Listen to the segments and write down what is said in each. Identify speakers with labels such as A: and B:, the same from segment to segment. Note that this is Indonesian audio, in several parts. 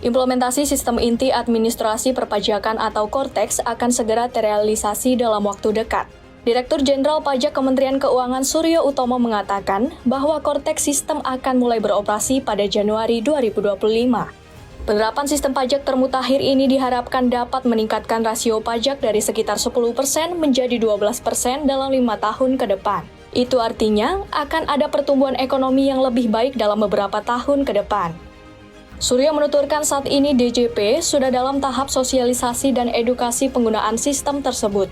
A: Implementasi sistem inti administrasi perpajakan atau Cortex akan segera terrealisasi dalam waktu dekat. Direktur Jenderal Pajak Kementerian Keuangan Suryo Utomo mengatakan bahwa Cortex sistem akan mulai beroperasi pada Januari 2025. Penerapan sistem pajak termutakhir ini diharapkan dapat meningkatkan rasio pajak dari sekitar 10% menjadi 12% dalam 5 tahun ke depan. Itu artinya akan ada pertumbuhan ekonomi yang lebih baik dalam beberapa tahun ke depan. Suryo menuturkan saat ini DJP sudah dalam tahap sosialisasi dan edukasi penggunaan sistem tersebut.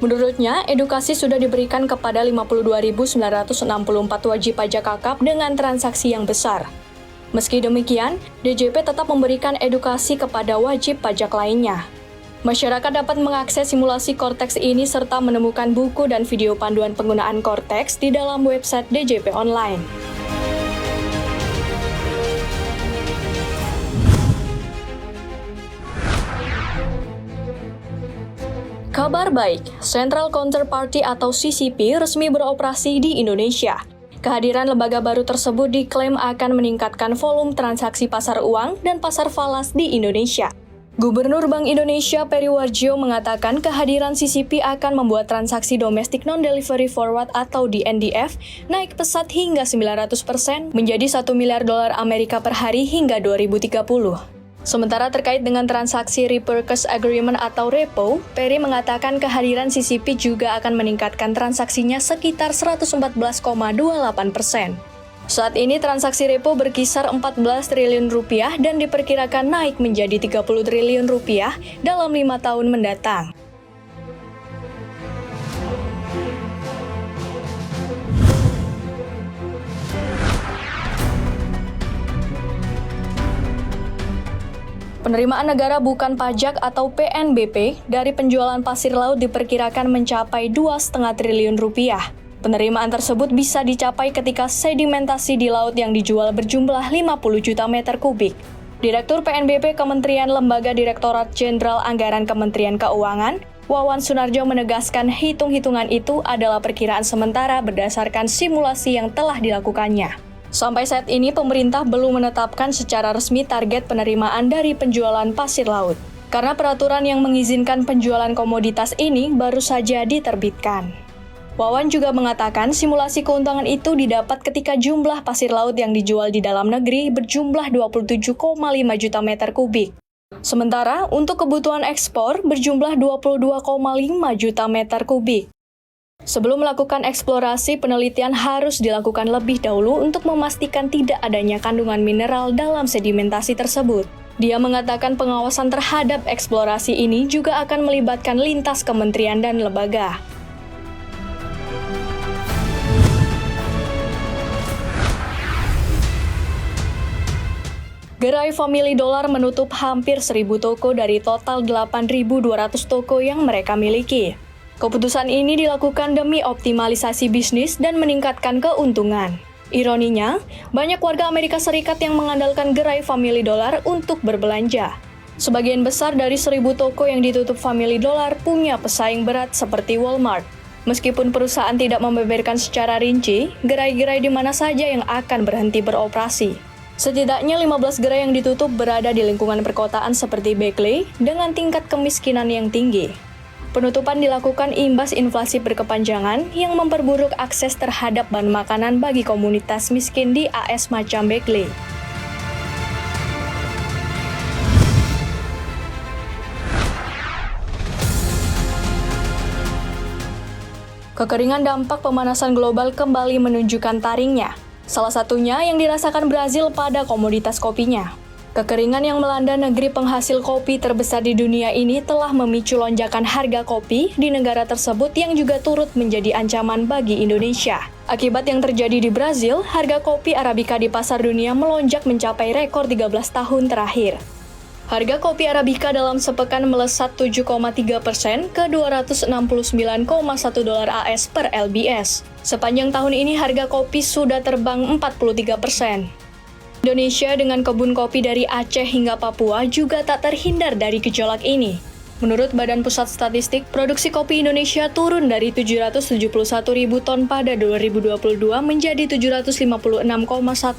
A: Menurutnya, edukasi sudah diberikan kepada 52.964 wajib pajak akap dengan transaksi yang besar. Meski demikian, DJP tetap memberikan edukasi kepada wajib pajak lainnya. Masyarakat dapat mengakses simulasi Cortex ini serta menemukan buku dan video panduan penggunaan Cortex di dalam website DJP Online. Kabar baik, Central Counterparty atau CCP resmi beroperasi di Indonesia. Kehadiran lembaga baru tersebut diklaim akan meningkatkan volume transaksi pasar uang dan pasar falas di Indonesia. Gubernur Bank Indonesia Peri Warjio mengatakan kehadiran CCP akan membuat transaksi domestik non-delivery forward atau DNDF naik pesat hingga 900% menjadi $1 miliar Amerika per hari hingga 2030. Sementara terkait dengan transaksi repurchase agreement atau repo, Peri mengatakan kehadiran CCP juga akan meningkatkan transaksinya sekitar 114,28%. Saat ini transaksi repo berkisar 14 triliun rupiah dan diperkirakan naik menjadi 30 triliun rupiah dalam 5 tahun mendatang. Penerimaan negara bukan pajak atau PNBP dari penjualan pasir laut diperkirakan mencapai 2,5 triliun rupiah. Penerimaan tersebut bisa dicapai ketika sedimentasi di laut yang dijual berjumlah 50 juta meter kubik. Direktur PNBP Kementerian Lembaga Direktorat Jenderal Anggaran Kementerian Keuangan, Wawan Sunarjo menegaskan hitung-hitungan itu adalah perkiraan sementara berdasarkan simulasi yang telah dilakukannya. Sampai saat ini, pemerintah belum menetapkan secara resmi target penerimaan dari penjualan pasir laut, karena peraturan yang mengizinkan penjualan komoditas ini baru saja diterbitkan. Wawan juga mengatakan simulasi keuntungan itu didapat ketika jumlah pasir laut yang dijual di dalam negeri berjumlah 27,5 juta meter kubik. Sementara untuk kebutuhan ekspor berjumlah 22,5 juta meter kubik. Sebelum melakukan eksplorasi, penelitian harus dilakukan lebih dahulu untuk memastikan tidak adanya kandungan mineral dalam sedimentasi tersebut. Dia mengatakan pengawasan terhadap eksplorasi ini juga akan melibatkan lintas kementerian dan lembaga. Gerai Family Dollar menutup hampir 1.000 toko dari total 8.200 toko yang mereka miliki. Keputusan ini dilakukan demi optimalisasi bisnis dan meningkatkan keuntungan. Ironinya, banyak warga Amerika Serikat yang mengandalkan gerai Family Dollar untuk berbelanja. Sebagian besar dari 1.000 toko yang ditutup Family Dollar punya pesaing berat seperti Walmart. Meskipun perusahaan tidak membeberkan secara rinci, gerai-gerai di mana saja yang akan berhenti beroperasi. Setidaknya 15 gerai yang ditutup berada di lingkungan perkotaan seperti Berkeley dengan tingkat kemiskinan yang tinggi. Penutupan dilakukan imbas inflasi berkepanjangan yang memperburuk akses terhadap bahan makanan bagi komunitas miskin di AS macam Berkeley. Kekeringan dampak pemanasan global kembali menunjukkan taringnya. Salah satunya yang dirasakan Brazil pada komoditas kopinya. Kekeringan yang melanda negeri penghasil kopi terbesar di dunia ini telah memicu lonjakan harga kopi di negara tersebut yang juga turut menjadi ancaman bagi Indonesia. Akibat yang terjadi di Brazil, harga kopi Arabica di pasar dunia melonjak mencapai rekor 13 tahun terakhir. Harga kopi Arabica dalam sepekan melesat 7,3% ke $269,1 AS per LBS. Sepanjang tahun ini harga kopi sudah terbang 43%. Indonesia dengan kebun kopi dari Aceh hingga Papua juga tak terhindar dari gejolak ini. Menurut Badan Pusat Statistik, produksi kopi Indonesia turun dari 771.000 ton pada 2022 menjadi 756,1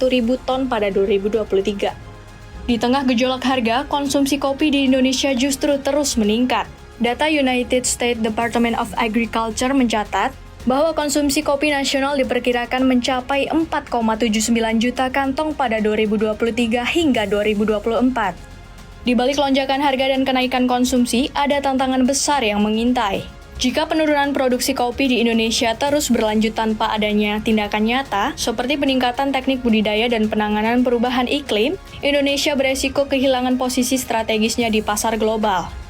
A: ribu ton pada 2023. Di tengah gejolak harga, konsumsi kopi di Indonesia justru terus meningkat. Data United States Department of Agriculture mencatat bahwa konsumsi kopi nasional diperkirakan mencapai 4,79 juta kantong pada 2023 hingga 2024. Di balik lonjakan harga dan kenaikan konsumsi, ada tantangan besar yang mengintai. Jika penurunan produksi kopi di Indonesia terus berlanjut tanpa adanya tindakan nyata, seperti peningkatan teknik budidaya dan penanganan perubahan iklim, Indonesia beresiko kehilangan posisi strategisnya di pasar global.